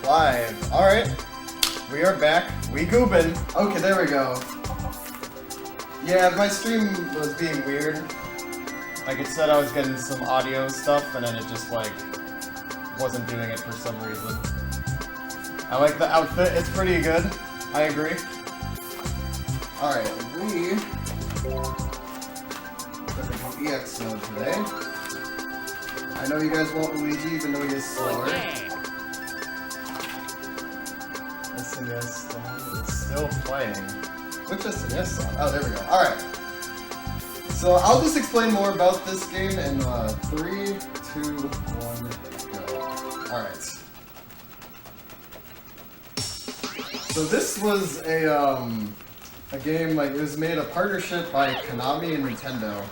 live. Alright. We are back. We goobin'. Okay, there we go. Yeah, my stream was being weird. Like it said I was getting some audio stuff, and then it just, like, wasn't doing it for some reason. I like the outfit. It's pretty good. I agree. Alright, we are going EX mode today. I know you guys want Luigi, even though he is slower. SNES song is still playing. Which SNES song? Oh, there we go. Alright. So I'll just explain more about this game in 3, 2, 1, go. Alright. So this was a game, like, it was made a partnership by Konami and Nintendo.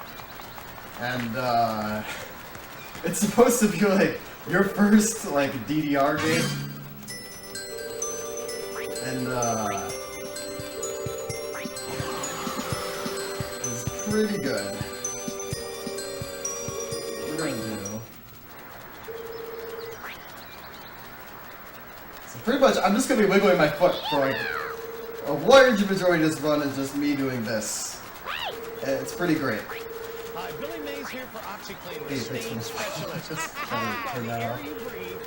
And, it's supposed to be, like, your first, like, DDR game. And, it's pretty good. What we're gonna do... So pretty much, I'm just gonna be wiggling my foot for, like, a large majority of this run is just me doing this. It's pretty great. Billy Mays here for OxyClean, the stain specialist.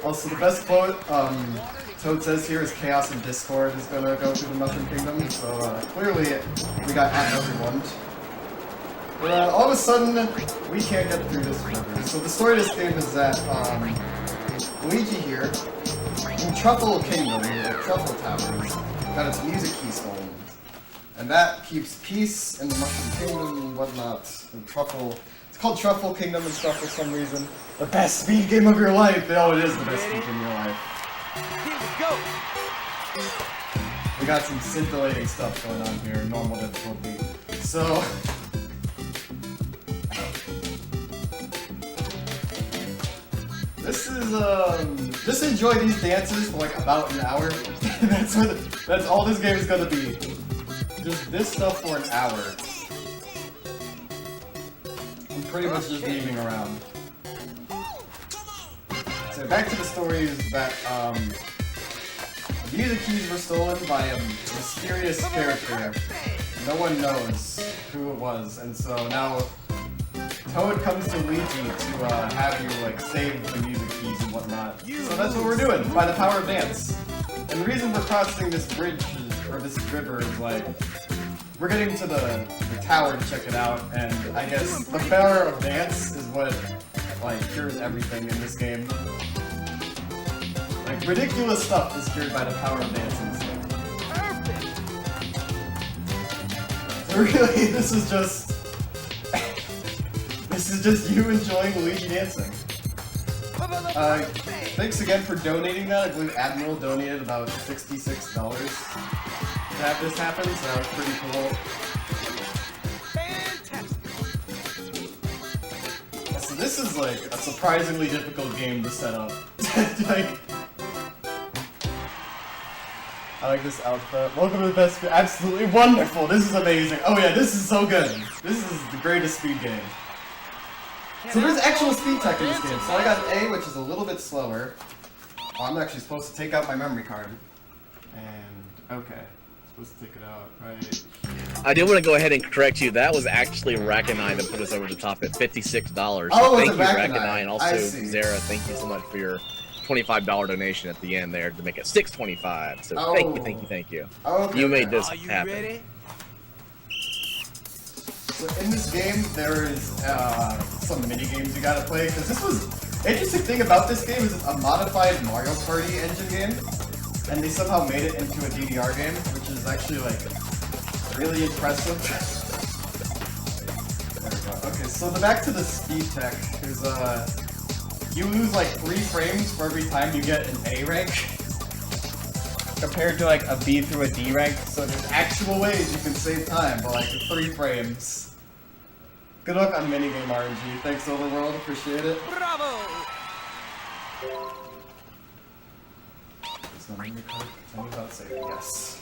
Also, the best quote Toad says here is Chaos and Discord is gonna go through the Mushroom Kingdom, so clearly we got at everyone. But all of a sudden, we can't get through this river. So the story of this game is that Luigi here, in Truffle Kingdom, the Truffle Towers, got its music key stolen. And that keeps peace in the Mushroom Kingdom and whatnot. And Truffle, it's called Truffle Kingdom and stuff for some reason. The best speed game of your life! Oh, it is the best speed game of your life. Here we go! We got some scintillating stuff going on here, normal difficulty. So... This is, just enjoy these dances for like about an hour. That's all this game is gonna be. Just this stuff for an hour. I'm pretty much just memeing around. So back to the story is that, the music keys were stolen by a mysterious character. No one knows who it was, and so now Toad comes to Luigi to have you like save the music keys and whatnot. So that's what we're doing, by the power of dance. And the reason we're crossing this bridge, or this river, is like, we're getting to the tower to check it out, and I guess the power of dance is what, like, cures everything in this game. Like, ridiculous stuff is cured by the power of dance in this game. So really, this is just you enjoying Luigi dancing. Thanks again for donating that. I believe Admiral donated about $66 to have this happen, so that was pretty cool. So this is like a surprisingly difficult game to set up. Like, I like this outfit. Welcome to the best. Absolutely wonderful. This is amazing. Oh yeah, this is so good. This is the greatest speed game. So there's actual speed tech in this game. So I got an A, which is a little bit slower. Oh, I'm actually supposed to take out my memory card. And, okay. Supposed to take it out, right? I did want to go ahead and correct you. That was actually Rack-and-I that put us over the top at $56. Oh, thank you, Rack-and-I. Rack-and-I, and also Zara, thank you so much for your $25 donation at the end there to make it $6.25. So thank you. Okay. You made this Are you happen. ready? So in this game, there is some mini games you gotta play, because this was... Interesting thing about this game is it's a modified Mario Party engine game, and they somehow made it into a DDR game, which is actually, like, really impressive. There we go. Okay, so back to the speed tech is, you lose, like, 3 frames for every time you get an A rank, compared to, like, a B through a D rank, so there's actual ways you can save time, but, like, 3 frames. Good luck on minigame RNG. Thanks, Overworld. Appreciate it. Bravo! Is the memory card? Tell me about saving. Yes.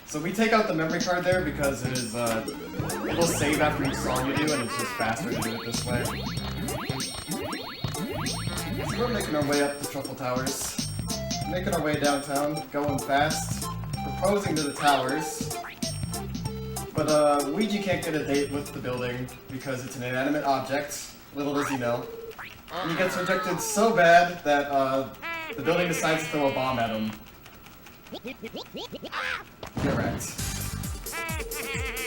So we take out the memory card there because it is, it'll save after each song you do, and it's just faster to do it this way. So we're making our way up the Truffle Towers. making our way downtown, going fast, proposing to the towers. But Luigi can't get a date with the building because it's an inanimate object, little does he know. And he gets rejected so bad that the building decides to throw a bomb at him. Correct.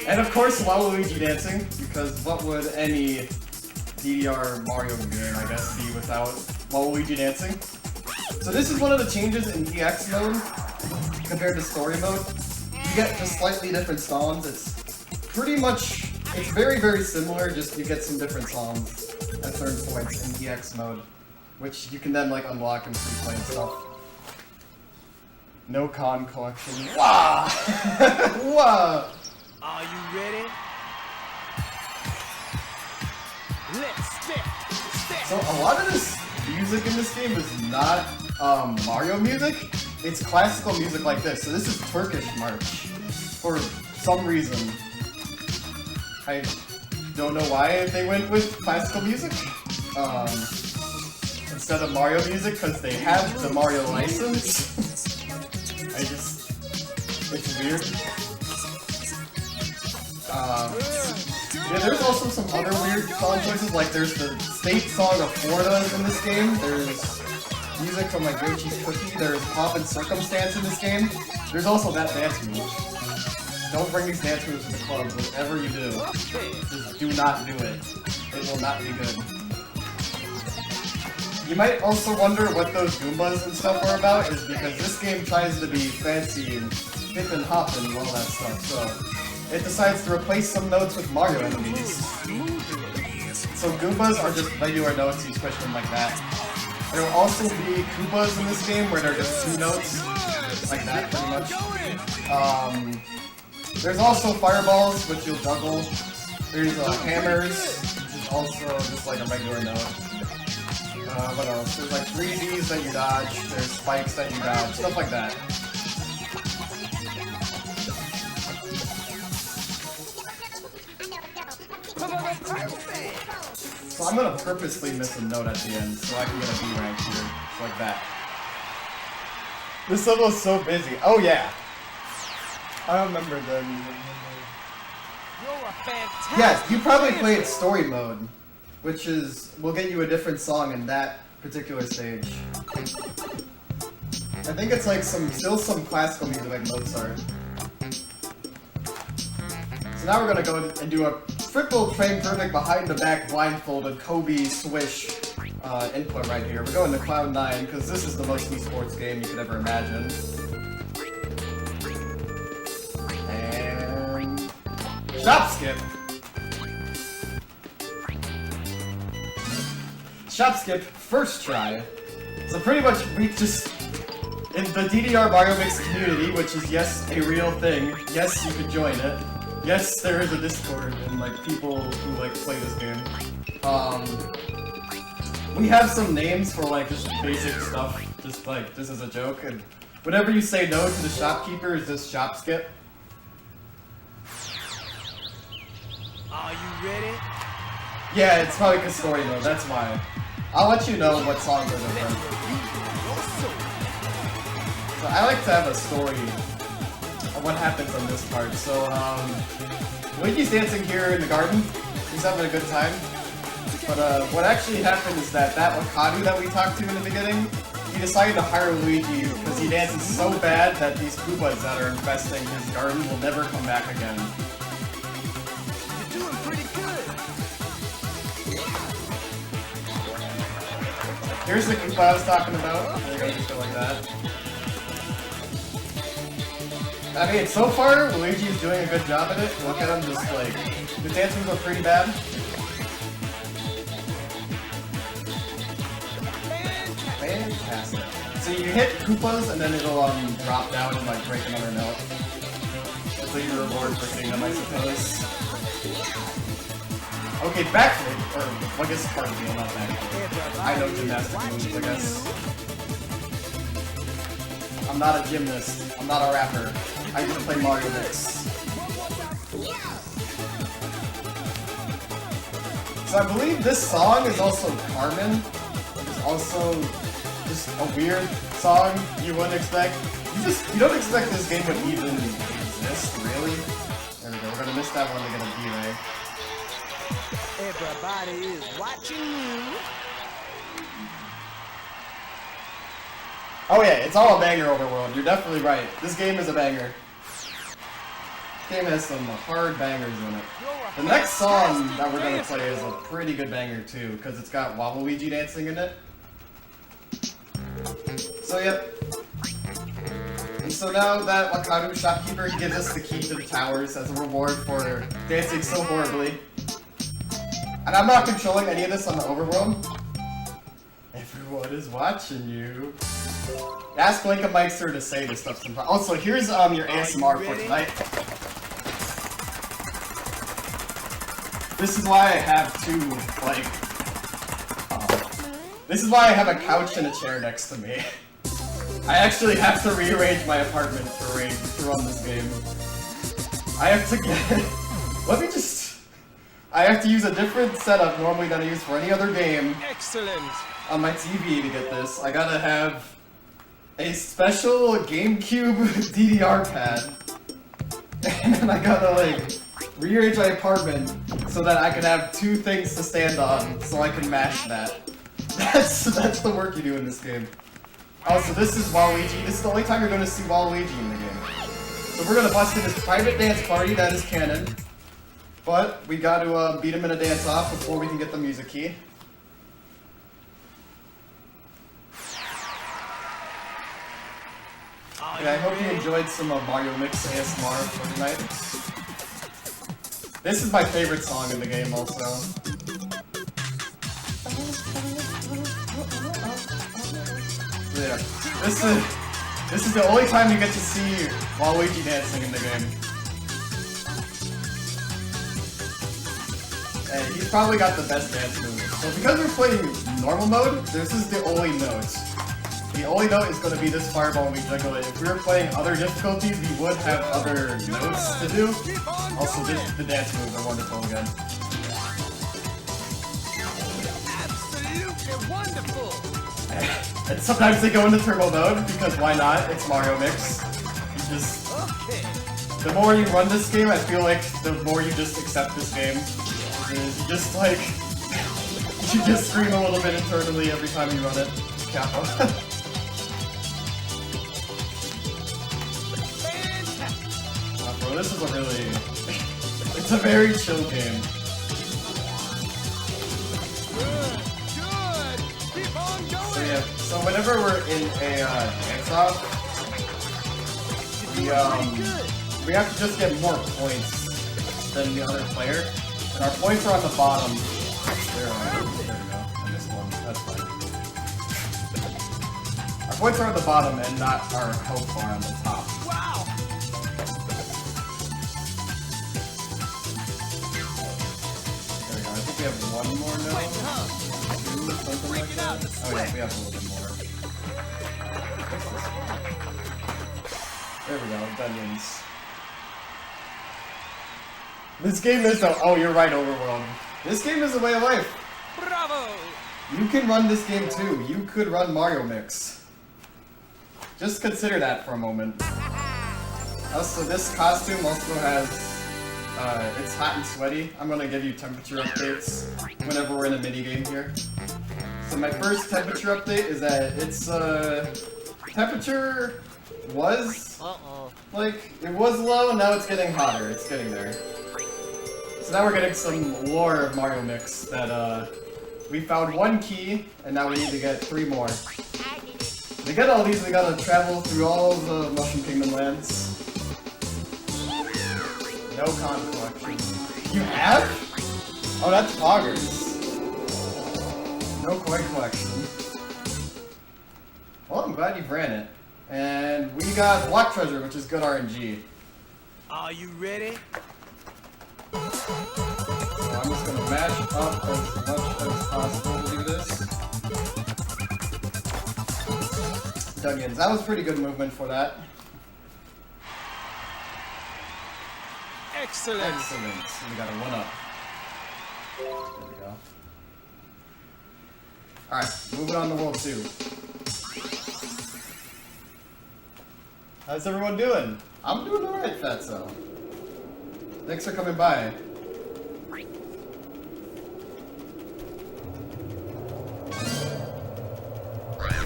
And of course, Waluigi dancing, because what would any DDR Mario game, I guess, be without Waluigi dancing? So this is one of the changes in EX mode compared to story mode. You get just slightly different songs. It's pretty much, it's very, very similar, just you get some different songs at certain points in EX mode, which you can then like unlock and free play and stuff. No con collection. Wah! Wah! Are you ready? Let's step. So a lot of this music in this game is not Mario music. It's classical music like this. So this is Turkish March for some reason. I don't know why they went with classical music instead of Mario music, because they have the Mario license. It's weird. Yeah, there's also some other weird song choices, like there's the state song of Florida in this game, there's music from like Yochi's Cookie, there's Pop and Circumstance in this game, there's also that dance move. Don't bring these dance moves to the club, whatever you do, just do not do it. It will not be good. You might also wonder what those Goombas and stuff are about, is because this game tries to be fancy and hip and hop and all that stuff, so it decides to replace some notes with Mario enemies. So Goombas are just regular notes, you switch them like that. There will also be Koopas in this game where they're just 2 notes, like that pretty much. There's also fireballs, which you'll juggle. There's hammers, which is also just like a regular note. What else? There's like 3Ds that you dodge, there's spikes that you dodge, stuff like that. So I'm gonna purposely miss a note at the end so I can get a B rank here, like that. This level is so busy. Oh yeah! I remember them. Yes, you probably played story mode, which will get you a different song in that particular stage. I think it's like still some classical music like Mozart. So now we're gonna go and do a triple frame perfect behind the back blindfolded Kobe swish input right here. We're going to Cloud 9 because this is the most esports game you could ever imagine. And shop skip. Shop skip, first try. So pretty much we just, in the DDR Mario Mix community, which is yes, a real thing, yes, you could join it. Yes, there is a Discord and like people who like play this game. We have some names for like just basic stuff, just like this is a joke, and whenever you say no to the shopkeeper is just shop skip. Are you ready? Yeah, it's probably because story mode, that's why. I'll let you know what songs are different. So I like to have a story of what happens on this part. So, Luigi's dancing here in the garden. He's having a good time. But what actually happened is that Wakadu that we talked to in the beginning, he decided to hire Luigi because he dances so bad that these Koopas that are infesting his garden will never come back again. You're doing pretty good. Here's the Koopa I was talking about. There you go, just go like that. I mean, so far, Luigi's doing a good job at it. Look at him just like... The dance moves are pretty bad. Fantastic. So you hit Koopas and then it'll drop down and like break another note. That's like your reward for hitting them, I suppose. Okay, backflip, or I guess cartwheel, not backflip. I know gymnastic moves, I guess. I'm not a gymnast. I'm not a rapper. I just play Mario Mix. So I believe this song is also Carmen, which is also just a weird song you wouldn't expect. You don't expect this game would even exist, really. There we go. We're gonna miss that one to get a delay. Everybody is watching you. Oh yeah, it's all a banger overworld. You're definitely right. This game is a banger. This game has some hard bangers in it. The next song that we're gonna play is a pretty good banger too, because it's got Waluigi dancing in it. So yep. And so now that Wakaru shopkeeper gives us the key to the towers as a reward for dancing so horribly. And I'm not controlling any of this on the overworld. Everyone is watching you. Ask Blinkameister to say this stuff sometimes. Also, here's your ASMR for tonight. This is why I have two, like... this is why I have a couch and a chair next to me. I actually have to rearrange my apartment to run this game. I have to get... Let me just... I have to use a different setup normally than I use for any other game. Excellent. On my TV to get this. I gotta have a special GameCube DDR pad. And then I gotta, like, rearrange my apartment so that I can have two things to stand on so I can mash that. That's the work you do in this game. Oh, so this is Waluigi. This is the only time you're going to see Waluigi in the game. So we're going to bust in this private dance party that is canon. But we got to beat him in a dance-off before we can get the music key. Okay, I hope you enjoyed some Mario Mix ASMR for tonight. This is my favorite song in the game also. Yeah, this is the only time you get to see Waluigi dancing in the game. And he's probably got the best dance moves. So because we're playing normal mode, this is the only note. The only note is going to be this fireball when we juggle it. If we were playing other difficulties, we would have other notes to do. Also, the dance moves are wonderful again. Absolutely wonderful. And sometimes they go into turbo mode, because why not? It's Mario Mix. You just... The more you run this game, I feel like the more you just accept this game. You just, like... you just scream a little bit internally every time you run it. Kappa. Bro, this is a really... it's a very chill game. Good. Keep on going. So yeah, so whenever we're in a dance-off, we have to just get more points than the other player. And our points are on the bottom. There we go. I missed one. That's fine. Our points are on the bottom and not our health bar on the top. Wow. There we go. I think we have one more now. Two, something like that. Oh yeah, we have a little bit more. What's this one? There we go, Dungeons. This game is a... oh, you're right, Overworld. This game is a way of life. Bravo. You can run this game too. You could run Mario Mix. Just consider that for a moment. Also, this costume also has... it's hot and sweaty. I'm gonna give you temperature updates whenever we're in a minigame here. So my first temperature update is that it's, temperature was... like, it was low, now it's getting hotter. It's getting there. So now we're getting some lore of Mario Mix that, we found one key, and now we need to get 3 more. To get all these, we gotta travel through all the Mushroom Kingdom lands. No con collection. You have? Oh, that's Poggers. No coin collection. Well, I'm glad you've ran it. And we got Block Treasure, which is good RNG. Are you ready? So I'm just gonna mash up as much as possible to do this. Dungeons. That was pretty good movement for that. Excellent. Excellent. So we got a 1-up. There we go. Alright, moving on to World 2. How's everyone doing? I'm doing alright, Fatso. Thanks for coming by.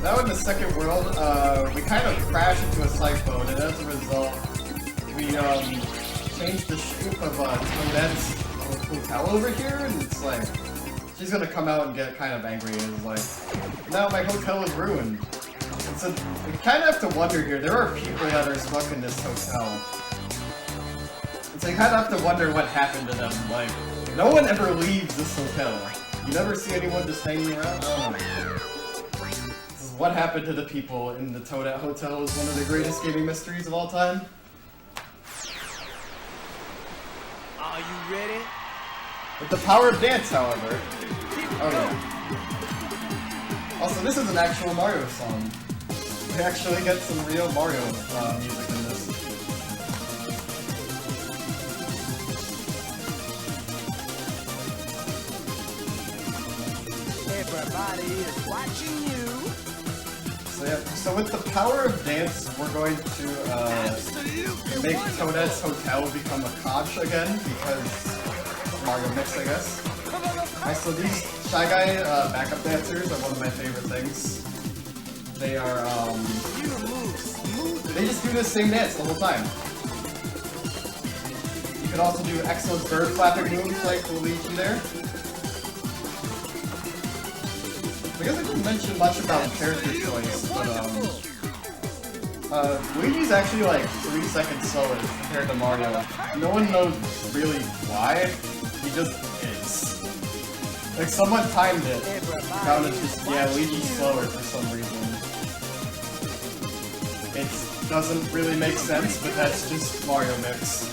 Now in the second world, we kind of crashed into a cyclone, and as a result, we changed the shape of Toadette's hotel over here, and it's like, she's gonna come out and get kind of angry, and it's like, now my hotel is ruined. And so we kind of have to wonder here, there are people that are stuck in this hotel. And so you kind of have to wonder what happened to them, like, no one ever leaves this hotel. You never see anyone just hanging around? I don't know. What happened to the people in the Toadette Hotel is one of the greatest gaming mysteries of all time. Are you ready? With the power of dance, however. Oh yeah. Also, this is an actual Mario song. We actually get some real Mario music in this. Everybody is watching you. So yeah, so with the power of dance, we're going to make Toadette's Hotel become a conch again, because Mario Mix, I guess. Alright, so these Shy Guy backup dancers are one of my favorite things. They are, they just do the same dance the whole time. You can also do excellent bird flapping moves like Luigi there. I guess I didn't mention much about character choice, but Luigi's actually like 3 seconds slower compared to Mario. No one knows really why, he just is. Like someone timed it, found it just, yeah, Luigi's slower for some reason. It doesn't really make sense, but that's just Mario Mix.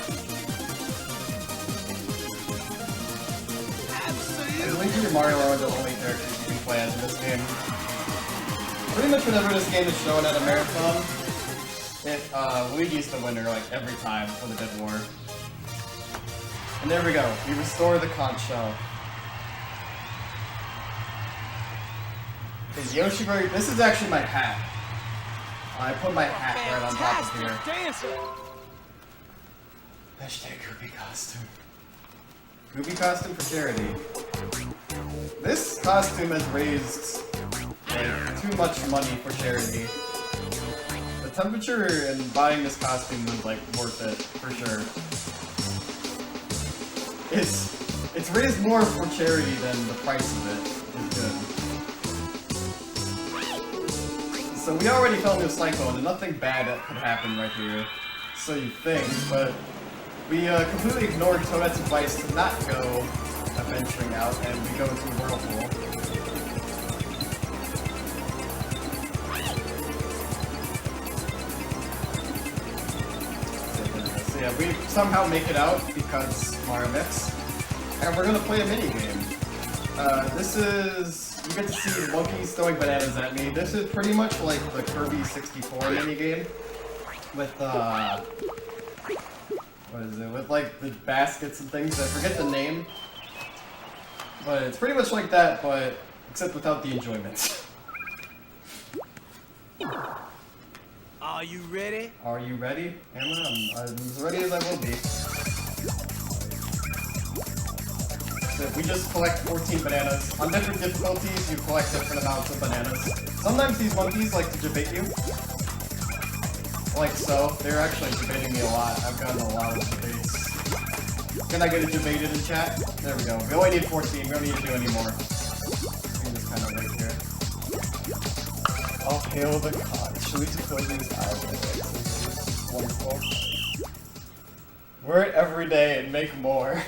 And Luigi and Mario are the only characters you can play as in this game. Pretty much whenever this game is shown at a marathon, Luigi's the winner like every time for the Dead War. And there we go, we restore the conch shell. Is Yoshiberry, this is actually my hat. I put my hat right on top of here. Hashtag Gooby costume. Gooby costume for charity. This costume has raised like, too much money for charity. The temperature in buying this costume was like worth it for sure. It's raised more for charity than the price of it is good. So we already fell into a cyclone and nothing bad that could happen right here. So you think, but we completely ignored Toadette's advice to not go adventuring out, and we go into a whirlpool. So yeah, we somehow make it out because Mario Mix, and we're gonna play a mini game. This is, you get to see the monkeys throwing bananas at me. This is pretty much like the Kirby 64 mini game with what is it? With like the baskets and things. I forget the name. But it's pretty much like that, but except without the enjoyment. Are you ready? Are you ready? I'm as ready as I will be. So if we just collect 14 bananas. On different difficulties, you collect different amounts of bananas. Sometimes these monkeys like to debate you. Like so. They're actually debating me a lot. I've gotten a lot of debates. Can I get it debated in chat? There we go. We only need 14. We don't need to do any more. We can just kind of right here. I'll hail the conch. Should we just close these out? Wonderful. Wear it every day and make more.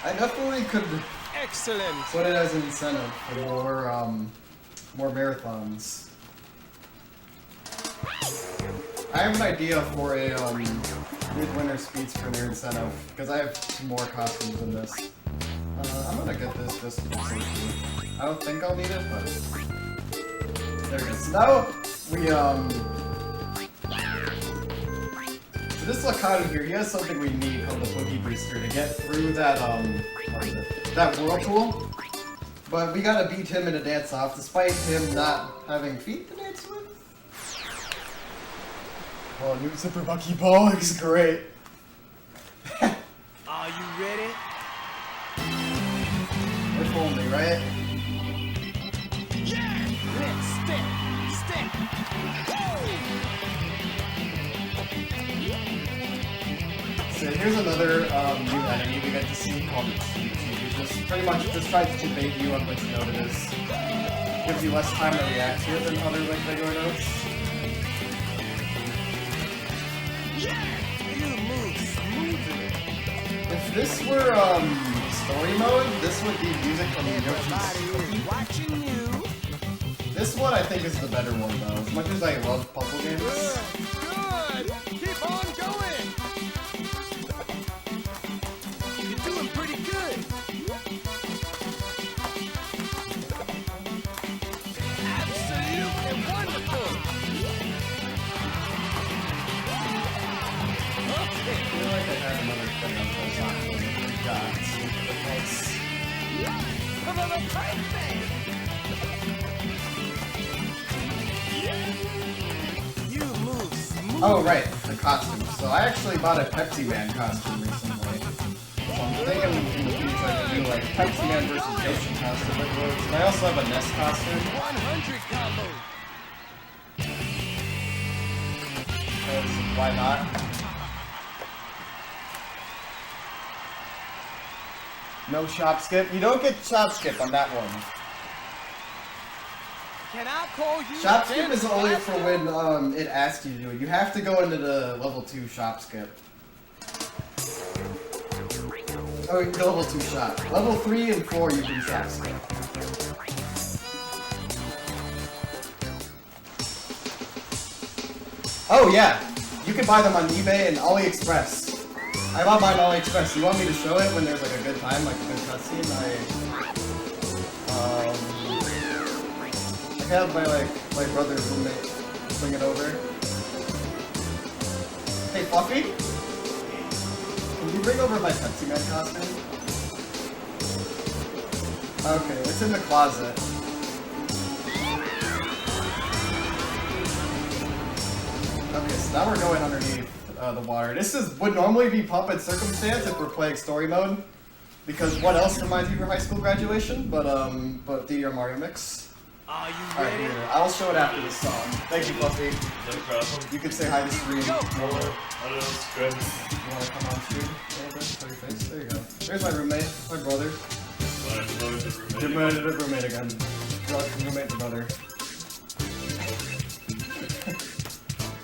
I definitely could Excellent. put it as an incentive for more marathons. I have an idea for a Midwinter Speeds Premier incentive because I have some more costumes than this. I'm gonna get this just for safety. I don't think I'll need it, but there it is. So now we so this Lakadu here, he has something we need called the Boogie Booster to get through that what is it? That whirlpool. But we gotta beat him in a dance-off, despite him not having feet to dance with. Oh, new Zipper Bucky Ball is great. Are you ready? If only, right? Yeah! Let's step. So here's another new enemy we get to see called the TT. Just pretty much just tries to debate you on which note it is. Gives you less time to react to it than other like regular notes. Yeah! You move smoothly. If this were story mode, this would be music from Everybody Yoshi's. is watching you. This one I think is the better one though. As much as I love puzzle games. Good. Keep on going. You're doing pretty good. Absolutely wonderful. I feel like I had another thing on this one. God, nice. You move smooth. Oh right, the costume. So I actually bought a Pepsi Man costume recently. So I'm thinking in the future I could do like Pepsi Man versus Yoshi costume. And I also have a Nest costume. 100 combo. Because why not? No shop skip. You don't get shop skip on that one. Can I call you? Shop skip is only Master? for when it asks you to do it. You have to go into the level 2 shop skip. Oh, level 2 shop. Level 3 and 4 you can shop skip. Oh yeah, you can buy them on eBay and AliExpress. I bought mine on AliExpress. You want me to show it when there's like a good time, like a good cutscene? I have my brother roommate bring it over. Hey Fluffy, can you bring over my Pepsi Man costume? Okay, it's in the closet. Okay, so now we're going underneath the water. This would normally be Puppet Circumstance if we're playing story mode, because what else reminds you of your high school graduation? But DDR Mario Mix. Are you Alright, ready? here. I'll show it after this song. Thank you, Fluffy. No problem. You can say hi to stream. I don't know, it's good. You want to come on stream a little bit? Show your face? There you go. There's my roommate, my brother. Roommate. Roommate again. Roommate to brother.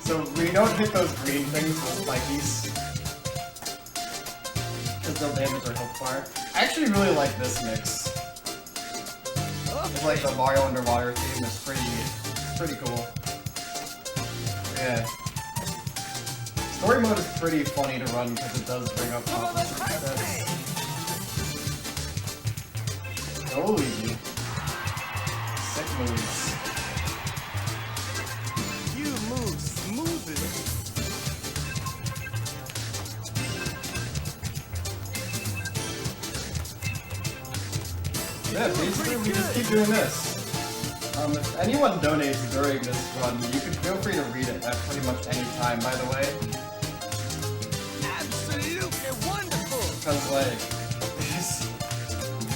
So we don't hit those green things with spikies. Because they'll damage our health bar. I actually really like this mix. It's like the Mario underwater theme is pretty cool. Yeah. Story mode is pretty funny to run because it does bring up problems. Holy. Sick moves. You move smoothly. Yeah, basically we just keep doing this. If anyone donates during this run, you can feel free to read it at pretty much any time, by the way. Absolutely wonderful. Because, like,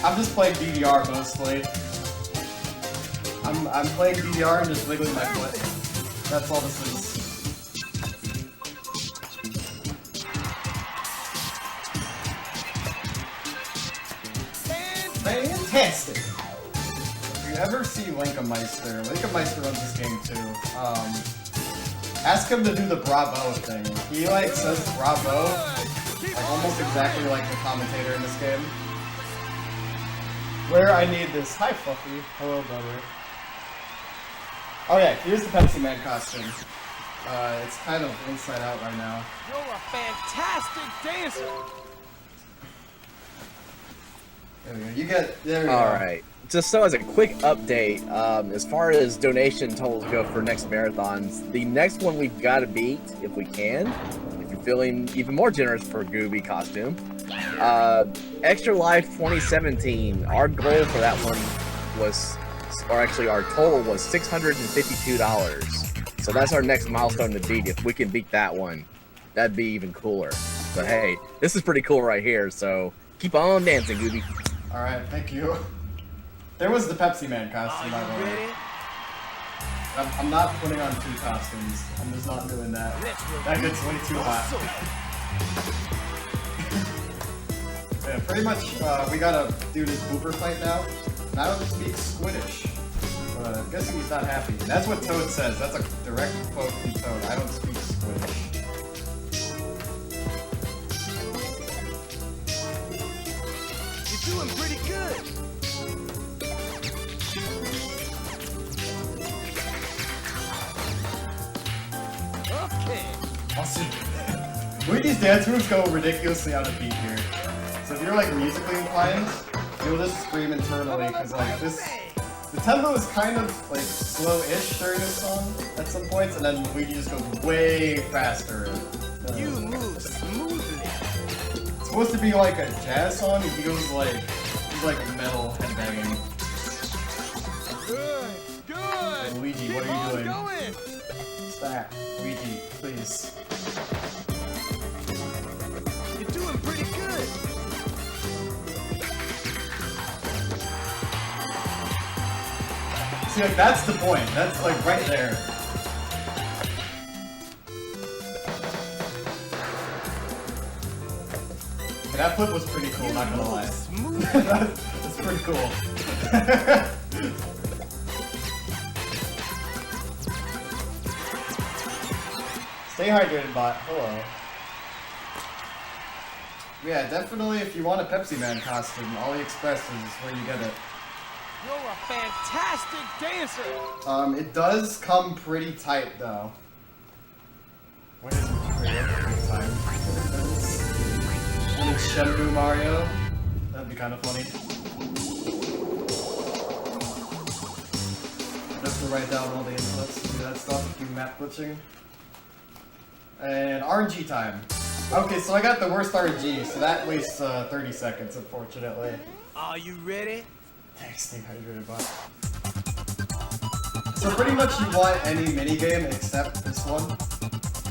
I'm just playing DDR mostly. I'm playing DDR and just wiggling my foot. That's all this is. Fantastic! If you ever see Linkameister runs this game too. Ask him to do the bravo thing. He like says bravo, like almost exactly like the commentator in this game. Where I need this. Hi Fluffy. Hello brother. Oh yeah, here's the Pepsi Man costume. It's kind of inside out right now. You're a fantastic dancer. There we go. You get there we go. Alright. Just so as a quick update, as far as donation totals go for next marathons, the next one we've got to beat, if we can, if you're feeling even more generous for a Gooby costume. Extra Life 2017, our goal for that one was, or actually our total was $652. So that's our next milestone to beat. If we can beat that one, that'd be even cooler. But hey, this is pretty cool right here, so keep on dancing, Gooby. Alright, thank you. There was the Pepsi Man costume, by the way. I'm not putting on 2 costumes. I'm just not doing that. That gets way too hot. Yeah, pretty much, we gotta do this Booper fight now. And I don't speak Squiddish. But I'm guessing he's not happy. That's what Toad says. That's a direct quote from Toad. I don't speak Squiddish. You're doing pretty good. Okay. Also, Luigi's dance moves go ridiculously out of beat here. So if you're like musically inclined, you'll just scream internally because like this. The tempo is kind of like slow-ish during this song at some points, and then Luigi just goes way faster. You move smoothly. It's supposed to be like a jazz song, and he goes like he's like metal headbanging. Good, good. Hey, Luigi, what Keep are you on doing? Going. Stop, Luigi, please. You're doing pretty good. See, like that's the point. That's like right there. Okay, that flip was pretty cool, not gonna lie. That's pretty cool. Stay hydrated, bot. Hello. Yeah, definitely if you want a Pepsi Man costume, AliExpress is where you get it. You're a fantastic dancer. It does come pretty tight though. When is it pretty tight? When it's Shenmue Mario? That'd be kind of funny. Just to write down all the inputs to do that stuff, do map glitching. And RNG time. Okay, so I got the worst RNG, so that wastes 30 seconds, unfortunately. Are you ready? Thanks, stay hydrated, bot. So pretty much you want any minigame except this one.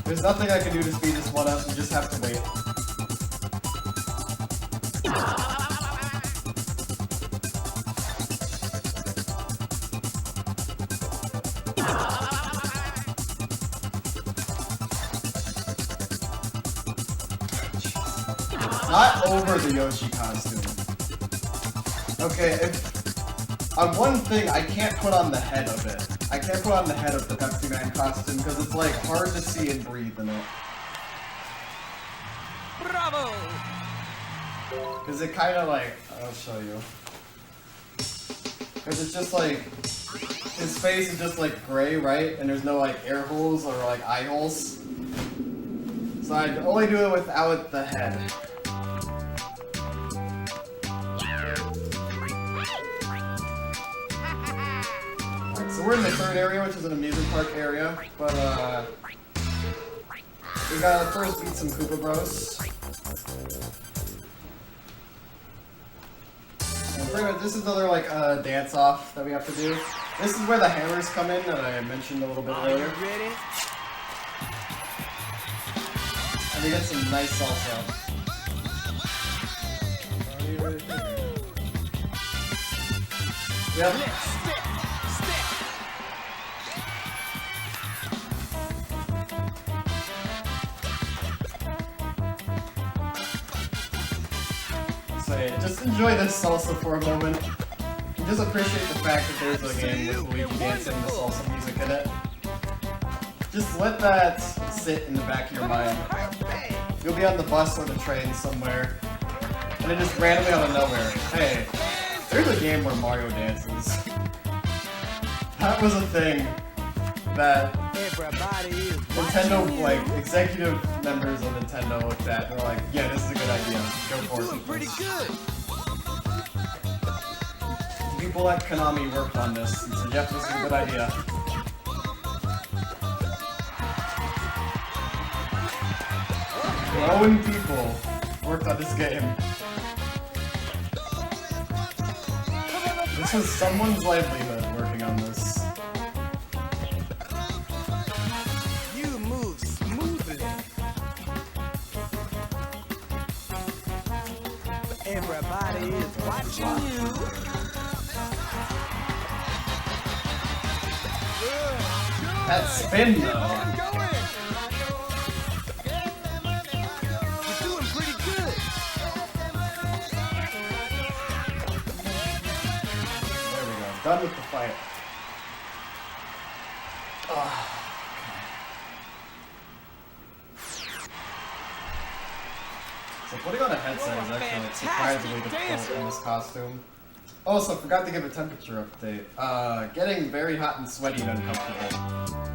There's nothing I can do to speed this one up, you just have to wait. Not over the Yoshi costume. Okay, on one thing, I can't put on the head of it. I can't put on the head of the Pepsi Man costume because it's like hard to see and breathe in it. Bravo! Because it kind of like, I'll show you. Because it's just like, his face is just like gray, right? And there's no like air holes or like eye holes. So I'd only do it without the head. So we're in the third area, which is an amusement park area, but we gotta first beat some Koopa Bros. And pretty much this is another like dance off that we have to do. This is where the hammers come in that I mentioned a little bit Are you earlier. ready? And we get some nice salsa. Yep. Step, step. So yeah, just enjoy this salsa for a moment. And just appreciate the fact that there's a game with Luigi dancing the salsa music in it. Just let that sit in the back of your mind. You'll be on the bus or the train somewhere, and then just randomly out of nowhere, hey, there's a game where Mario dances. That was a thing that Everybody is Nintendo, watching you. like, executive members of Nintendo looked at and were like, yeah, this is a good idea. Go for Doing it. pretty good. People at Konami worked on this and said, yep, this is a good idea. Their own people worked on this game. This was someone's livelihood working on this. Everybody is watching you. That spin though. You're doing pretty good. There we go. Done with the fight. So putting on a headset is actually like surprisingly difficult in this costume. Also, forgot to give a temperature update. Getting very hot and sweaty and uncomfortable.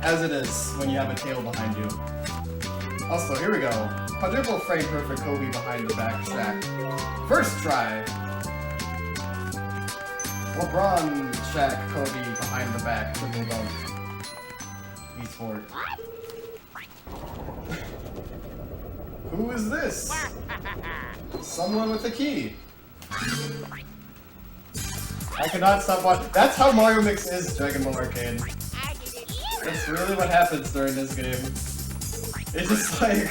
As it is when you have a tail behind you. Also, here we go. Quadruple frame perfect Gooby behind the back shack. First try! LeBron shack Kobe behind the back triple dunk. Esport. Who is this? Someone with a key. I cannot stop watching. That's how Mario Mix is, Dragon Ball Arcade. That's really what happens during this game. It's just like,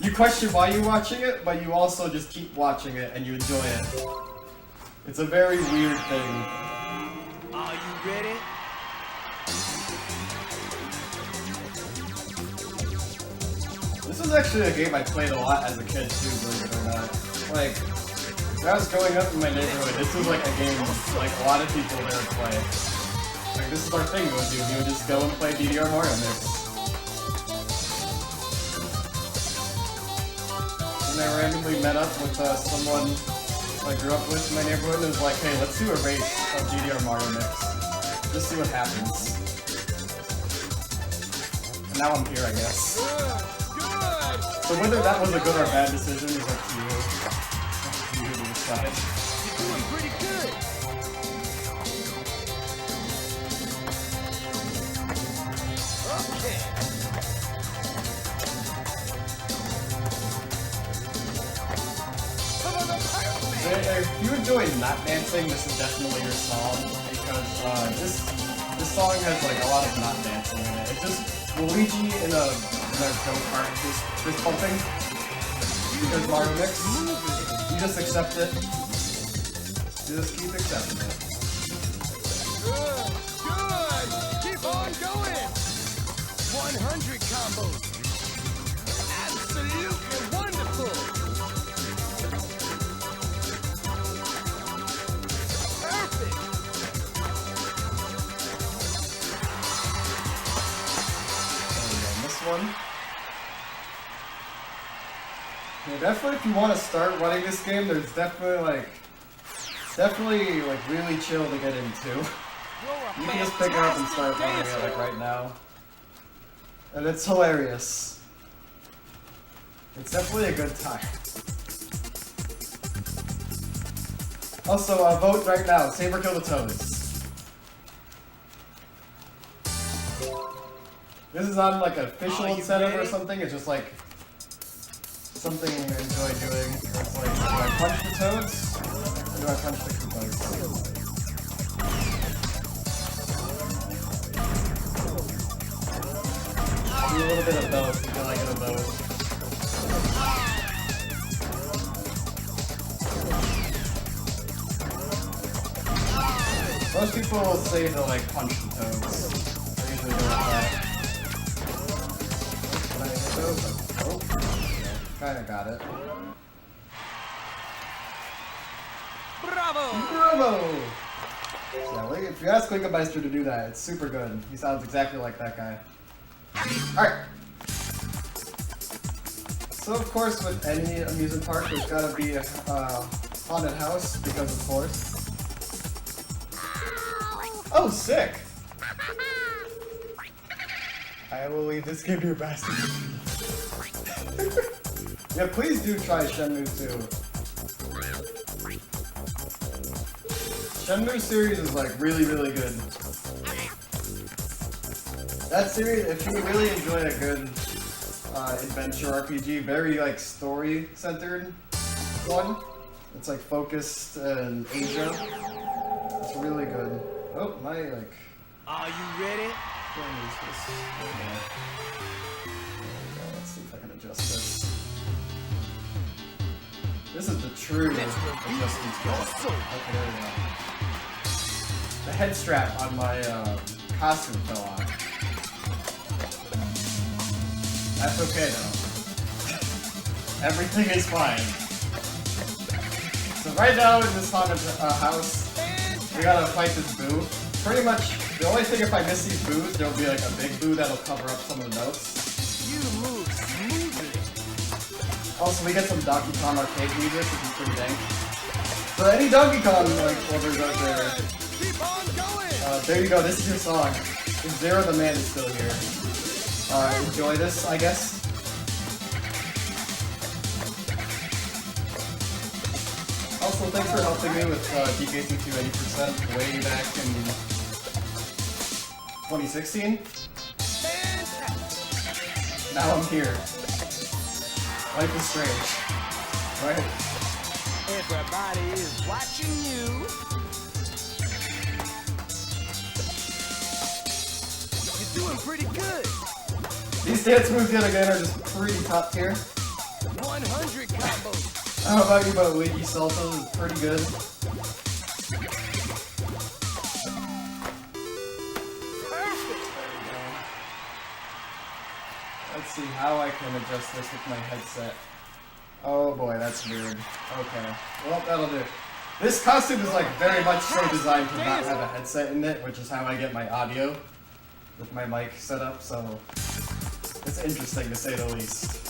you question why you're watching it, but you also just keep watching it and you enjoy it. It's a very weird thing. Are you ready? This was actually a game I played a lot as a kid too, believe it or not. Like, when I was growing up in my neighborhood, this was like a game like a lot of people there would play. Like, this is our thing, we would just go and play DDR Mario Mix. And I randomly met up with someone I grew up with in my neighborhood and was like, hey, let's do a race of DDR Mario Mix. Just see what happens. And now I'm here, I guess. So whether that was a good or bad decision is up to you. Up to you to decide. You're doing pretty good. Okay. If you enjoy not dancing, this is definitely your song because this song has like a lot of not dancing in it. It's just Luigi in a go-kart fist pumping because Mario Mix. You just accept it. You just keep accepting it. Good. Good. Keep on going. 100 combos. Absolutely wonderful. One. Yeah, definitely if you want to start running this game, there's definitely really chill to get into. You can just pick it up and start running it like right now. And it's hilarious. It's definitely a good time. Also, vote right now. Save or kill the Toads. This is not like an official incentive or something, it's just like something I enjoy doing. It's like, do I punch the Toads? Or do I punch the Koopas? Do a little bit of both, because I get a both. Most people will say to like punch the Toads. They usually go with that. Oh, kinda got it. Bravo! Bravo! Yeah, if you ask Klinkenmeister to do that, it's super good. He sounds exactly like that guy. Alright. So of course, with any amusement park, there's gotta be a haunted house, because of course. Oh, sick! I will leave this game to your bastard. Yeah, please do try Shenmue 2. Shenmue series is like really, really good. That series, if you really enjoy a good adventure RPG, very like story-centered one, it's like focused in Asia. It's really good. Oh, my like. Are you ready? Let's see if I can adjust this. This is the true adjustment skill. Okay, there we go. The head strap on my costume fell off. That's okay though. Everything is fine. So right now in this haunted house, we gotta fight this boo. Pretty much, the only thing if I miss these boos, there'll be like a big boo that'll cover up some of the notes. You move smoothly. Also, we get some Donkey Kong arcade music, which is pretty dank. So any Donkey Kong like orders out there, Keep on going. there you go. This is your song. If Zero the Man is still here, enjoy this, I guess. Also, thanks for helping me with DSC2018% way back in 2016. Now I'm here. Life is strange, right? Everybody is watching you. You're doing pretty good. These dance moves yet again are just pretty top tier. 100 combos. I don't know about you, but Luigi Salsa is pretty good. Let's see how I can adjust this with my headset. Oh boy, that's weird. Okay, well that'll do. This costume is like very much so designed to not have a headset in it, which is how I get my audio with my mic set up, so it's interesting to say the least.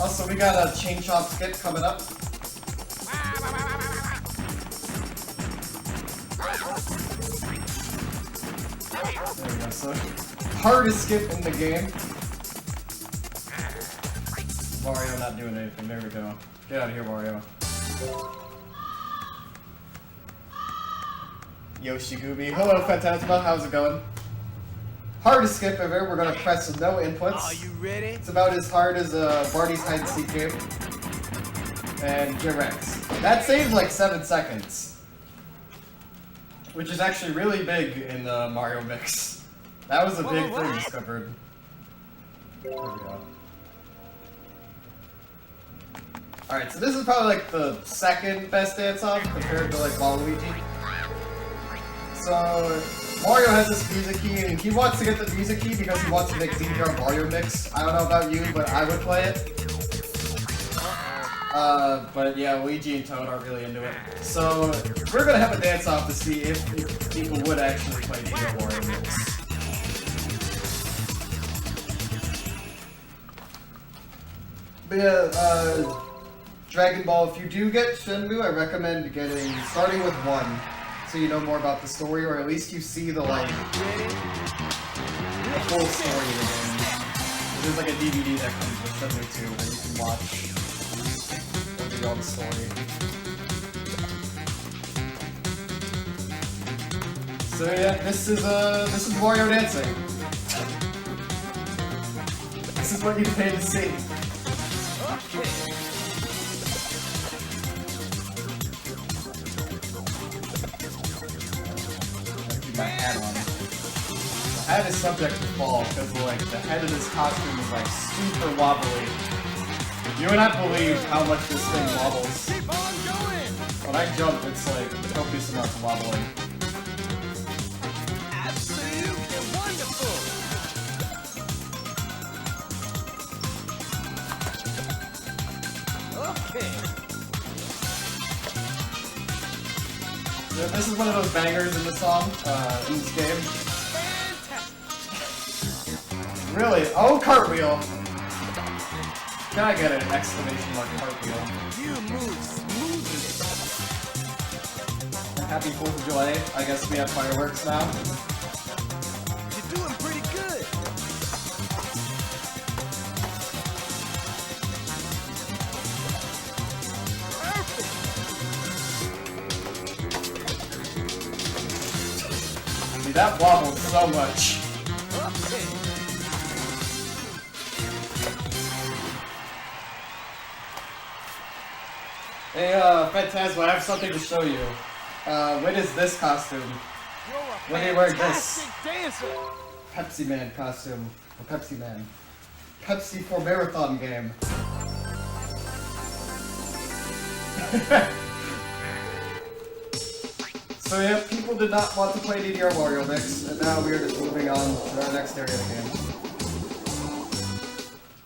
Also, we got a Chain Chomp skit coming up. There we go, so hardest skip in the game. Mario not doing anything, there we go. Get out of here, Mario. Yoshi Gooby. Hello, Phantasma, how's it going? Hardest skip ever, we're gonna press with no inputs. Are you ready? It's about as hard as Barney's hide and seek game. And direct. That saves like 7 seconds. Which is actually really big in the Mario mix. That was a big thing discovered. There we go. Alright, so this is probably like the second best dance off compared to like Waluigi. So Mario has this music key and he wants to get the music key because he wants to make DDR Mario mix. I don't know about you, but I would play it. But yeah, Luigi and Toad aren't really into it. So we're gonna have a dance off to see if people would actually play DDR Mario mix. But yeah, Dragon Ball, if you do get Shenmue, I recommend starting with 1. So you know more about the story, or at least you see the full story of the game. There's like a DVD that comes with Shenmue 2 that you can watch. It'll give you all the story. So yeah, this is Mario dancing. This is what you pay to see. My hat on. The hat is subject to fall because like the head of this costume is like super wobbly. You would not believe how much this thing wobbles. Keep on going. When I jump, it's like copious amounts of wobbling. Absolutely wonderful. Okay. Yeah, this is one of those bangers in the song, in this game. Fantastic. Really? Oh, cartwheel! Can I get an exclamation mark cartwheel? You move smoothly. Happy 4th of July. I guess we have fireworks now. You're doing pretty good. See, that wobbles so much. Okay. Hey, Phantasma, I have something to show you. What is this costume? You're a When are you wearing this? fantastic dancer. Pepsi Man costume. Or Pepsi Man. Pepsi for Marathon game. So yeah, people did not want to play DDR Mario Mix, and now we are just moving on to our next area of the game.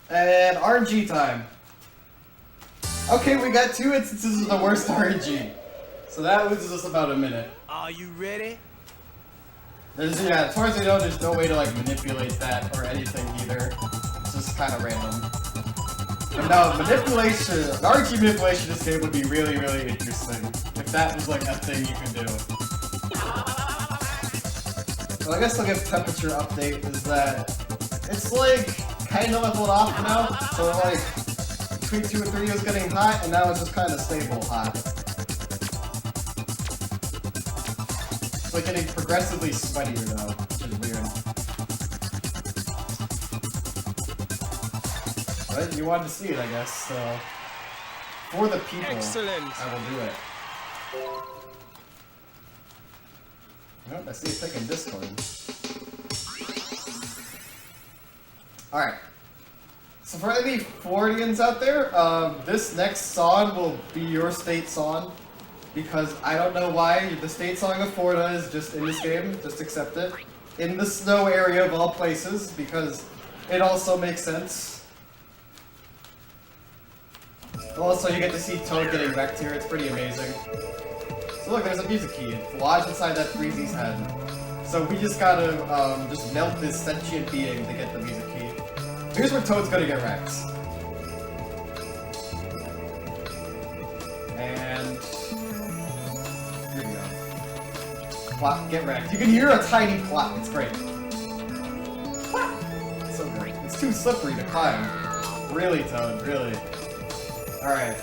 And RNG time. Okay, we got 2 instances of the worst RNG. So that loses us about a minute. Are you ready? As far as I know, there's no way to like manipulate that or anything either. It's just kind of random. But no, manipulation, RNG manipulation in this game would be really, really interesting. If that was like a thing you could do. Well, I guess I'll give temperature update is that it's like kind of leveled off now. So like between 2 and 3 it was getting hot, and now it's just kind of stable hot. It's like getting progressively sweatier now, which is weird. But you wanted to see it, I guess. So for the people, Excellent. I will do it. Nope, I see it taking Discord. Alright. So for any Floridians out there, this next song will be your state song. Because I don't know why the state song of Florida is just in this game. Just accept it. In the snow area of all places, because it also makes sense. Also, you get to see Toad getting wrecked here. It's pretty amazing. So look, there's a music key. It's lodged inside that Freezy's head. So we just gotta just melt this sentient being to get the music key. Here's where Toad's gonna get wrecked. And here we go. Plop, get wrecked. You can hear a tiny plop. It's great. Plop. It's so great. It's too slippery to climb. Really, Toad. Really. All right.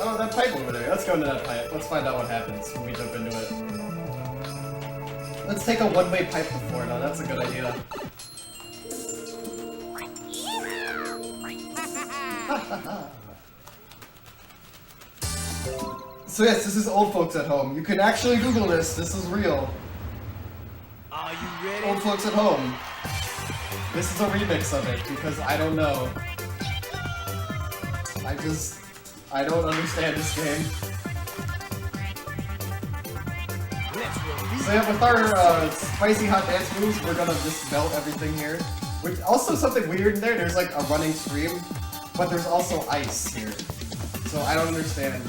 Oh, that pipe over there. Let's go into that pipe. Let's find out what happens when we jump into it. Let's take a one-way pipe to Florida. That's a good idea. So yes, this is old folks at home. You can actually Google this. This is real. Are you ready? Old folks at home. This is a remix of it because I don't know. I don't understand this game. So yeah, with our spicy hot dance moves, we're gonna just melt everything here. Which also something weird in there. There's like a running stream, but there's also ice here. So I don't understand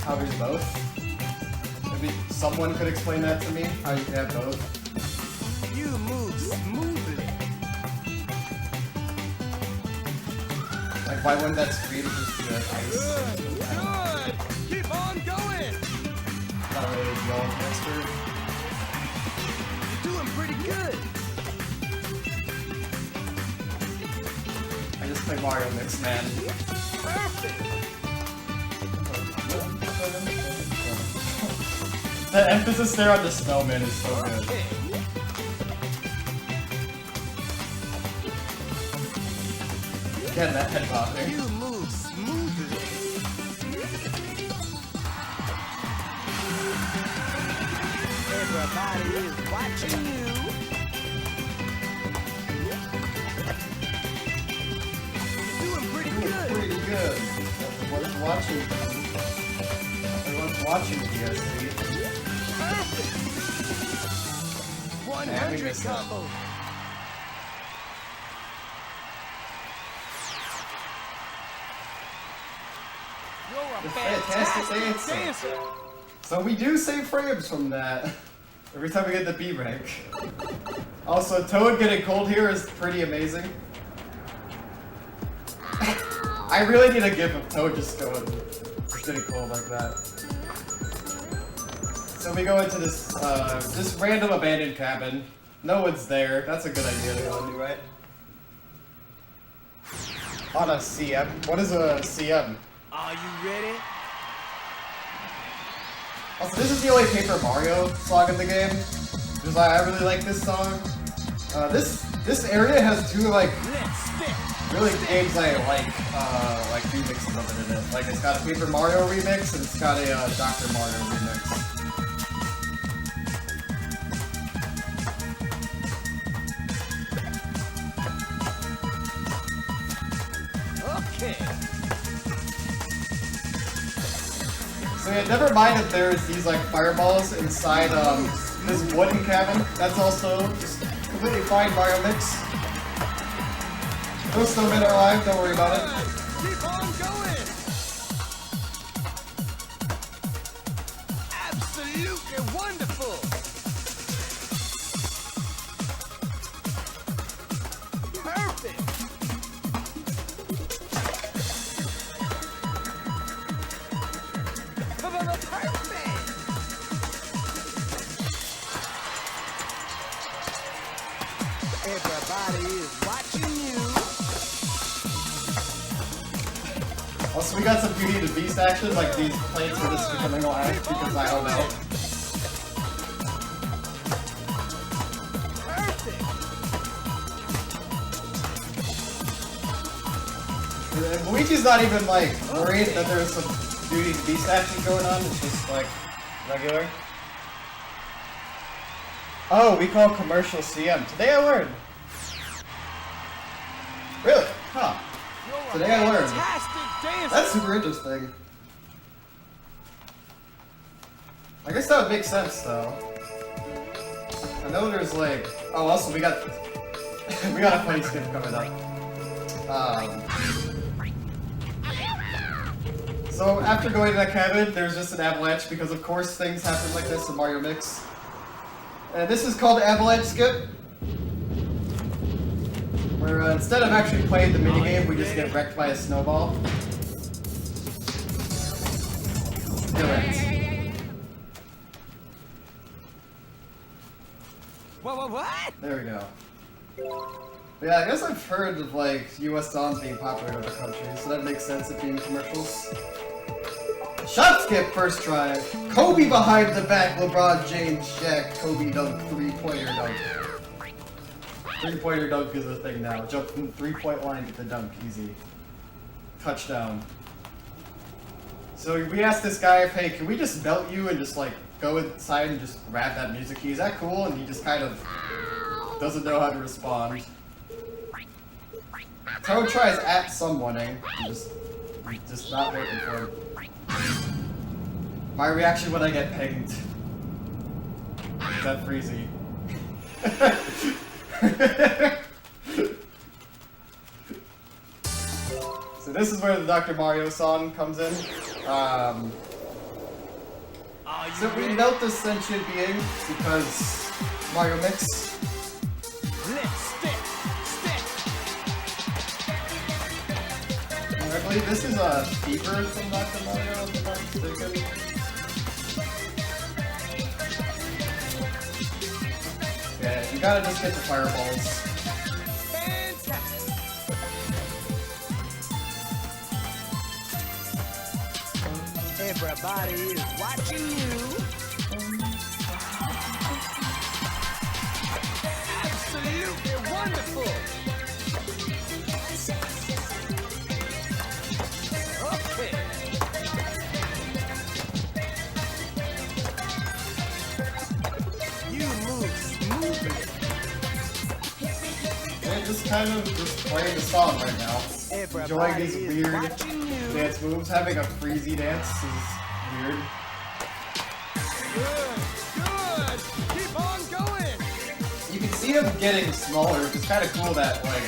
how there's both. Maybe someone could explain that to me. How you can have both. You move smoothly. Like why wouldn't that stream just be like ice? Good. Keep on going. Not really yellow texture. You're doing pretty good. I just play Mario Mix, man. Perfect. The emphasis there on the snowman is so good. Okay. Again, that head bopping. You move smoothly. Everybody is watching you. You're doing pretty good. Pretty good. Everyone's watching. Everyone's watching DSC. Perfect. Man, we 100 missed that. combo. You're a The fantastic fantastic dancer. So we do save frames from that. Every time we get the B rank. Also, Toad getting cold here is pretty amazing. I really need a gif of Toad just getting cold like that. So we go into this random abandoned cabin. No one's there. That's a good idea to go into, right? On a CM. What is a CM? Are you ready? Also, this is the only Paper Mario song in the game. Because I really like this song. This area has two Let's spin. really games I like remixes of it in it. Like it's got a Paper Mario remix and it's got a Dr. Mario remix. Okay. So yeah, never mind if there's these like fireballs inside this wooden cabin. That's also just completely fine, Mario Mix. Those snowmen are alive, don't worry about it. Keep on going. Absolutely wonderful. Perfect. Perfect. Everybody is watching you. Also, we got some Beauty and the Beast action, like these planes are just becoming alive because I don't know. And Luigi's not even like worried that there's some Beauty and the Beast action going on, it's just like regular. Oh, we call commercial CM. Today I learned. Really? Huh. Today I learned. That's super interesting. I guess that would make sense though. I know there's like, oh, also we got we got a funny skip coming up. So after going to that cabin, there's just an avalanche because of course things happen like this in Mario Mix. And this is called Avalanche Skip, where instead of actually playing the minigame, we just get wrecked by a snowball. What? There we go. But yeah, I guess I've heard of like US songs being popular in other countries, so that makes sense it being commercials. Shot skip first try. Kobe behind the back, LeBron James, Shaq, Kobe dunk, three-pointer dunk. Three-pointer dunk is a thing now. Jump from the three-point line, get the dunk, easy. Touchdown. So we asked this guy if, hey, can we just melt you and just like go inside and just grab that music key? Is that cool? And he just kind of doesn't know how to respond. Toad tries at someone, and just not waiting for him. My reaction when I get pinged. Is that freezy? So this is where the Dr. Mario song comes in. So we melt this sentient being because Mario Mix. I believe this is a fever from Dr. Mario, if I'm not mistaken. Yeah, you gotta just get the fireballs. Everybody is watching you. Absolutely wonderful. Okay. You move smoothly. They're just kind of just playing the song right now. Enjoying these weird dance moves. Having a freezy dance is weird. Good. Keep on going. You can see them getting smaller, which is kind of cool that like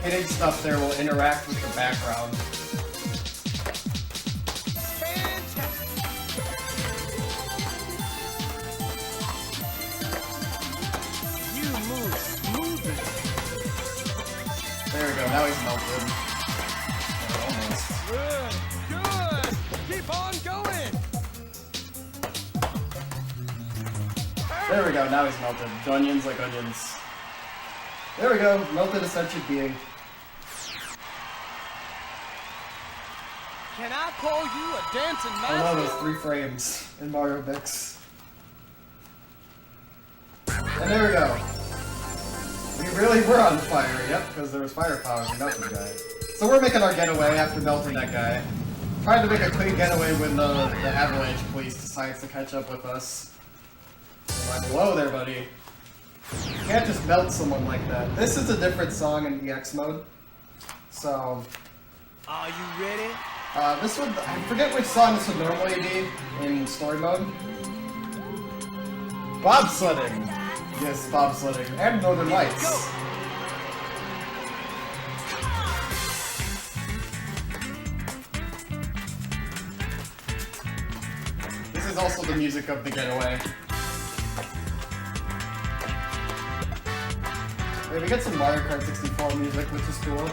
hitting stuff there will interact with the background. You move smoothly. There we go, now he's melted. Or almost. Good. Keep on going. There we go, now he's melted. Onions like onions. There we go, melted a sentient being. Can I call you a dancing I master? love those 3 frames in Mario Mix. And there we go. We really were on fire, yep, because there was firepower and melted the guy. So we're making our getaway after melting that guy. Trying to make a clean getaway when the avalanche police decides to catch up with us. I'm like, whoa there, buddy. You can't just melt someone like that. This is a different song in EX mode. So, Are you ready? this would, I forget which song this would normally be in story mode. Bobsledding! Yes, bobsledding. And Northern Lights. This is also the music of the getaway. Wait, we get some Mario Kart 64 music, which is cool.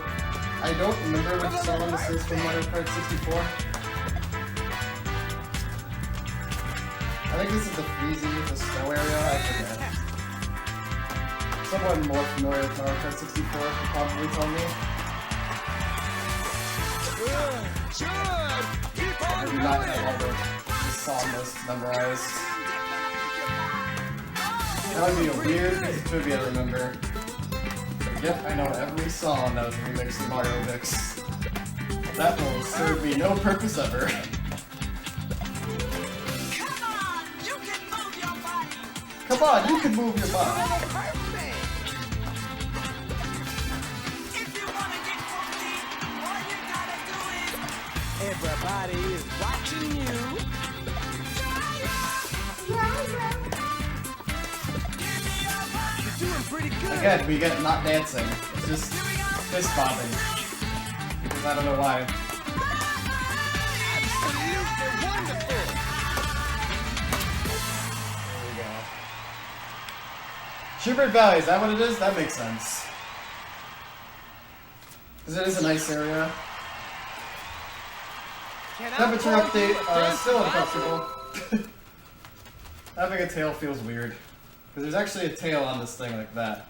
I don't remember which song this is from Mario Kart 64. I think this is the Freezy, the snow area, I forget. Someone more familiar with Mario Kart 64 could probably tell me. I do not have all the song lists memorized. That would be a weird piece of trivia to remember. But yep, I know every song that was remixed in Mario Mix. That will serve me no purpose ever. Come on, you can move your body. Everybody is watching you. You're doing pretty good. Again, we get not dancing. It's just fist bobbing. Because I don't know why. Absolutely wonderful. There we go. Schubert Valley, is that what it is? That makes sense. Because it is a nice area. Temperature update, still uncomfortable. Having a tail feels weird. Because there's actually a tail on this thing like that.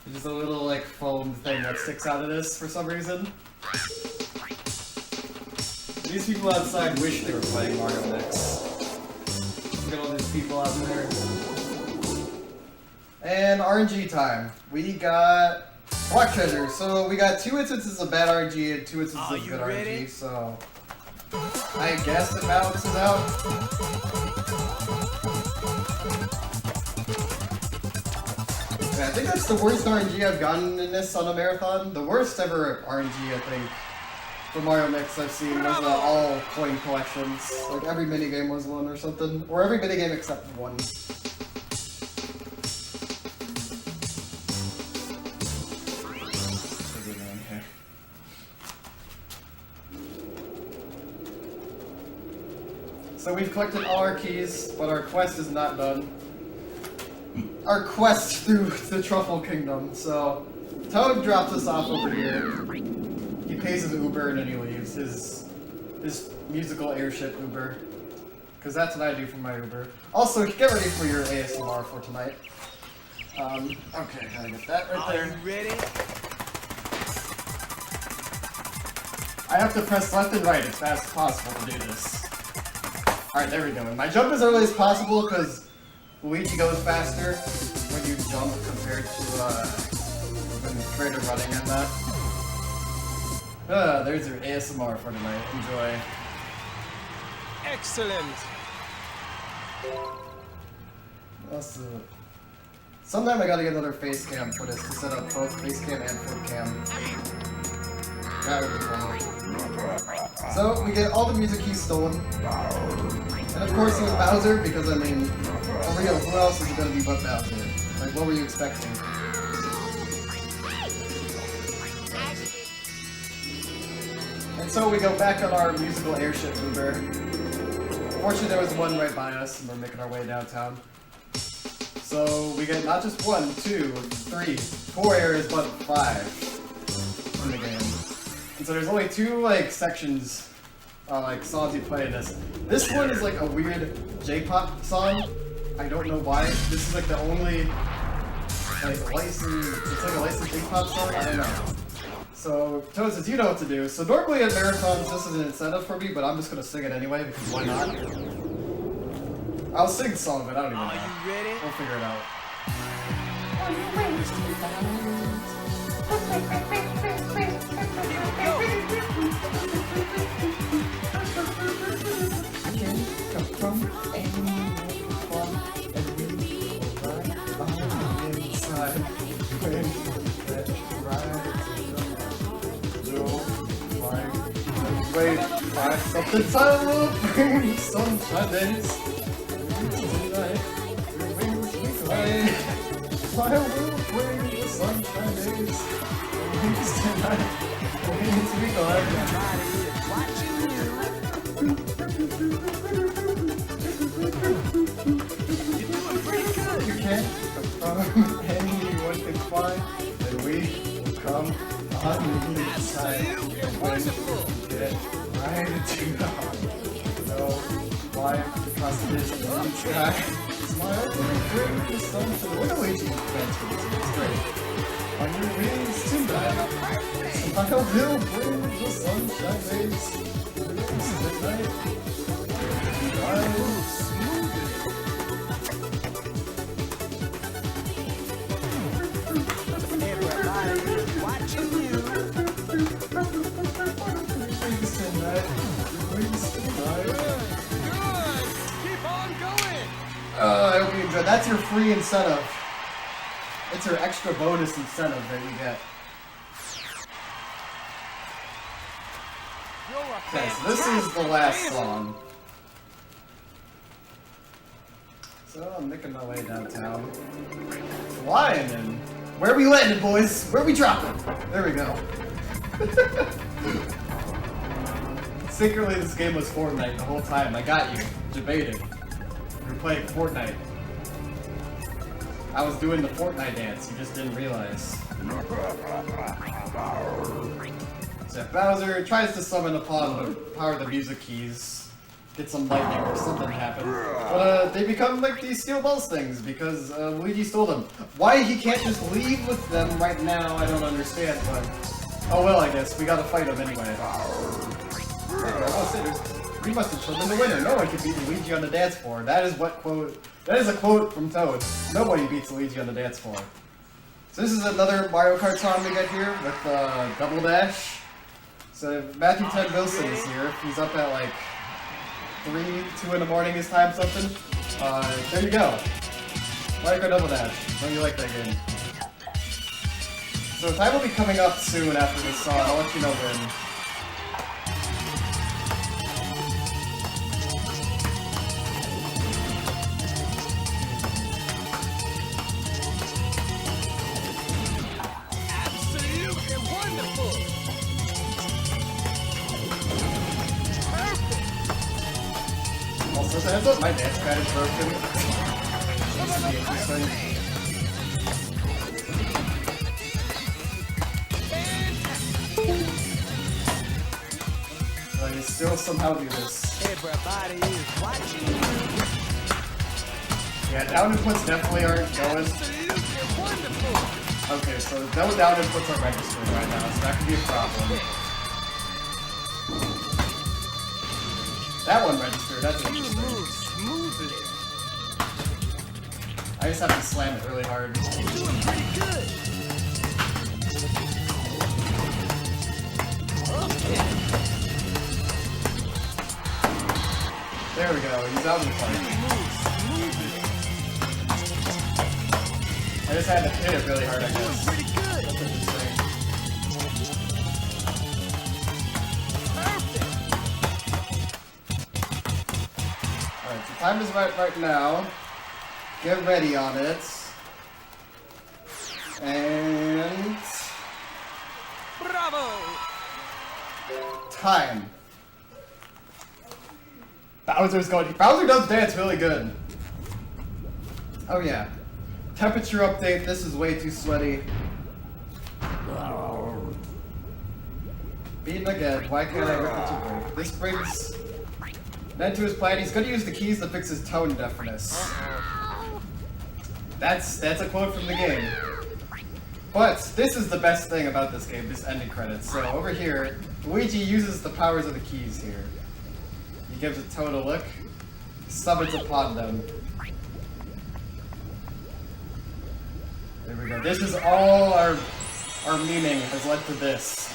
There's just a little, like, foam thing that sticks out of this for some reason. These people outside wish they were playing Mario Mix. Look at all these people out there. And RNG time. We got Block Treasure. So we got 2 instances of bad RNG and 2 instances of good RNG. So I guess it balances out. Yeah, I think that's the worst RNG I've gotten in this on a marathon. The worst ever RNG, I think, for Mario Mix I've seen was all coin collections. Like every minigame was one or something. Or every minigame except one. So we've collected all our keys, but our quest is not done. Our quest through the Truffle Kingdom. So Toad drops us off over here. He pays his Uber and then he leaves. His musical airship Uber. Because that's what I do for my Uber. Also, get ready for your ASMR for tonight. Okay, gotta get that right there. Are you ready? I have to press left and right as fast as possible to do this. Alright, there we go. And my jump as early as possible because Luigi goes faster when you jump compared to when you're running and that. There's your ASMR for tonight. Enjoy. Excellent. Also, sometime I gotta get another face cam for this to set up both face cam and foot cam. That would be fun. So, we get all the music keys stolen. And of course it was Bowser, because I mean, for real, who else is it gonna be but Bowser? Like, what were you expecting? And so we go back on our musical airship Uber. Fortunately, there was one right by us, and we're making our way downtown. So we get not just 1, 2, 3, 4 areas, but 5 in the game. And so there's only 2 like sections, like songs you play in this. This one is like a weird J-pop song. I don't know why. This is like the only like licensed. It's like a licensed J-pop song. I don't know. So Toad says you know what to do. So normally at marathons this is an incentive for me, but I'm just gonna sing it anyway because why not? I'll sing the song, but I don't even know. Are you ready? We'll figure it out. wait, find something I will bring sunshine days. Tonight, your wings we fly. I will bring the sunshine days. Your wings tonight, your wings we fly. You can't from anyone can fly, and we will come on the side. When you get right into the heart. So, fly across the blue sky. Smile and bring the sun to the Luigi fans for this. It's great. On your wings tonight. Smile will bring the sunshine rays. Your wings tonight. I will smooth it. I hope you enjoyed. That's your free incentive. It's your extra bonus incentive that you get. Okay, so this is the last song. So I'm making my way downtown. Flying in. Where we landed, boys? Where we dropping? There we go. Secretly, this game was Fortnite the whole time. I got you. Debated. We were playing Fortnite. I was doing the Fortnite dance. You just didn't realize. So Bowser tries to summon upon the power of the music keys. Get some lightning or something happen. But they become like these steel balls things because Luigi stole them. Why he can't just leave with them right now, I don't understand, but... Oh well, I guess. We gotta fight him anyway. We must have chosen the winner. No one can beat Luigi on the dance floor. That is what quote... That is a quote from Toad. Nobody beats Luigi on the dance floor. So this is another Mario Kart song we get here with Double Dash. So Matthew Ted Wilson is here. He's up at like 2 in the morning his time something. There you go. Mario Kart Double Dash. Don't you like that game? So time will be coming up soon after this song. I'll let you know when. Heads up, my dance pad is broken. This should be interesting. I can still somehow do this. Everybody is watching. Yeah, down inputs definitely aren't going. Okay, so no down inputs are registered right now, so that could be a problem. That one registered, that's interesting. I just have to slam it really hard. You're doing pretty good. There we go, he's out of the fight. I just had to hit it really hard, I guess. Pretty good. That's interesting. Alright, so time is right now. Get ready on it. And... Bravo! Time. Bowser's going. Bowser does dance really good. Oh yeah. Temperature update. This is way too sweaty. Beaten again. Why can't I rip it to break? This brings Ned to his plan. He's going to use the keys to fix his tone deafness. That's a quote from the game. But this is the best thing about this game. This ending credits. So over here, Luigi uses the powers of the keys here. He gives a Toad a look, summons upon them. There we go. This is all our meaning has led to this.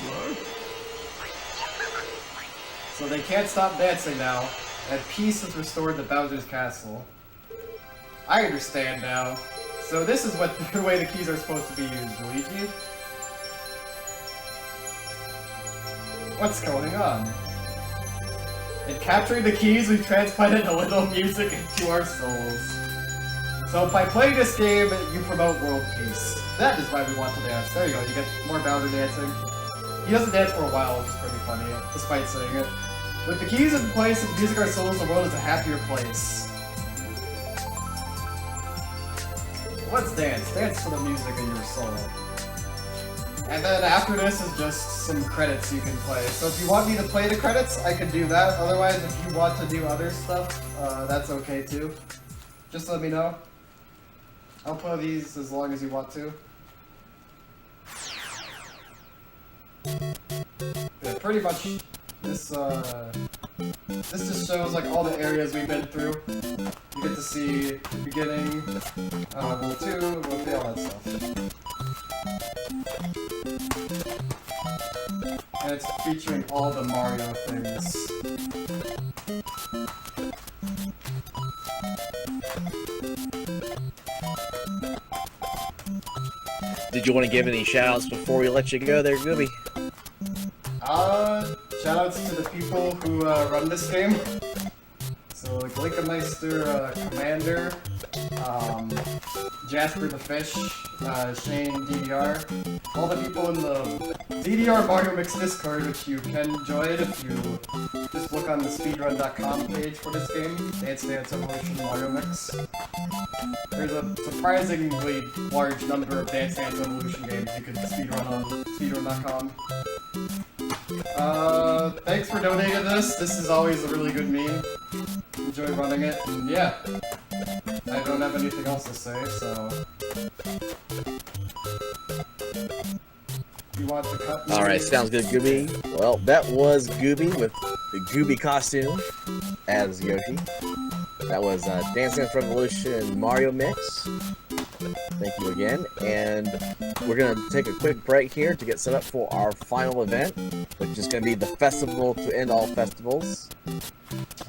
So they can't stop dancing now, and peace is restored to Bowser's castle. I understand now. So this is what the way the keys are supposed to be used, Luigi. What's going on? In capturing the keys, we transplanted a little music into our souls. So by playing this game, you promote world peace. That is why we want to dance. There you go, you get more Bowser dancing. He doesn't dance for a while, which is pretty funny, despite saying it. With the keys in place and music our souls, the world is a happier place. Let's dance. Dance to the music in your soul. And then after this is just some credits you can play. So if you want me to play the credits, I can do that. Otherwise, if you want to do other stuff, that's okay too. Just let me know. I'll play these as long as you want to. Yeah, pretty much this just shows like all the areas we've been through. You get to see the beginning, World 2, World 3, all that stuff. And it's featuring all the Mario things. Did you want to give any shout-outs before we let you go there, Gooby? Shoutouts to the people who run this game. So like Linkemeister, Commander, Jasper the Fish, Shane DDR, all the people in the DDR Mario Mix Discord, which you can join if you just look on the speedrun.com page for this game, Dance Dance Evolution Mario Mix. There's a surprisingly large number of Dance Dance Evolution games you can speedrun on speedrun.com. Thanks for donating this. This is always a really good meme. Enjoy running it, and yeah. I don't have anything else to say, so... You want to cut me? Alright, sounds good, Gooby. Well, that was Gooby with the Gooby costume as Yoshi. That was Dance Dance Revolution Mario Mix. Thank you again, and we're going to take a quick break here to get set up for our final event, which is going to be the festival to end all festivals.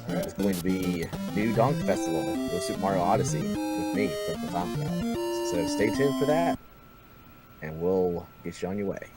Alright. It's going to be New Donk Festival with Super Mario Odyssey with me, Tom. So stay tuned for that, and we'll get you on your way.